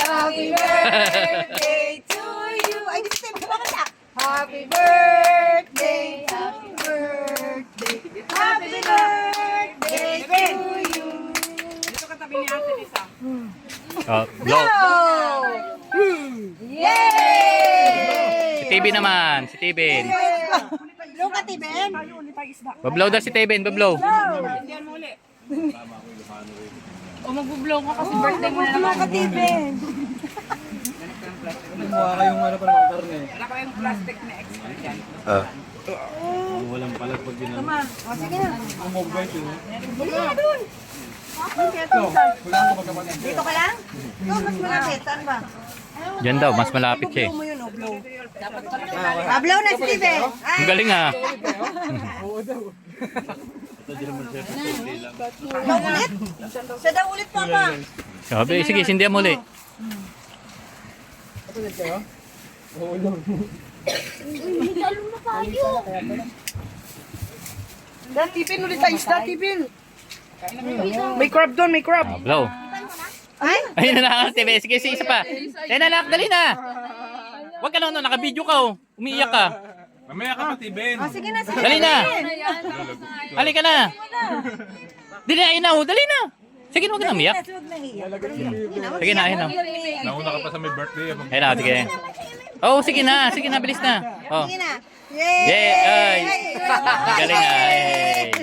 Happy birthday to you. Ay, dito tayo magpapakanta. Happy birthday, happy birthday, happy birthday to you. Dito katabi ni Ate Lisa. Go! Yay! Si Tibin naman, si Tibin. Blow ka, Tiben. Bablow daw si Tibin, bablow. Diyan mo ulit. O magbublow ka kasi birthday mo na Blow naman. ka, Tiben. Mukha kayong ano pa naman karne. Wala ko yung plastic na extra dyan. Walang palag pag ginagawa. Tama. O, sige na. Mobile yun. Bili na dun. Wala ko magkapatid. Dito ka lang? Ito, mas malapit. Saan ba? Diyan daw, mas malapit siya eh. Blow mo yun, o, blow. Blow na si Tiben. Ang galing ah. Blow ulit. Siya daw ulit, Papa. Sabi, sige, sindihan mo ulit. Tipin ulit tayo isda, tipin. May crab doon, may crab. Blow. Ay? Ayun na lang, Tibin. Sige, isa pa. Ayun na lang, dali na. Huwag ka lang, naka-video ka oh. Umiiyak ka. Mamaya ka pati, Ben. O, sige na, sige. Dali na. Halika na. Dali na, ayun na oh. Dali na. Sige, huwag ka na umiyak. Huwag na iyak. Sige na, ayun na. Nauna ka pa sa may birthday. Ayun na, sige. Oh, sige na. Sige na, bilis na. Oh. Sige na. Yay! Yay! Ay! Galing ah. Ay!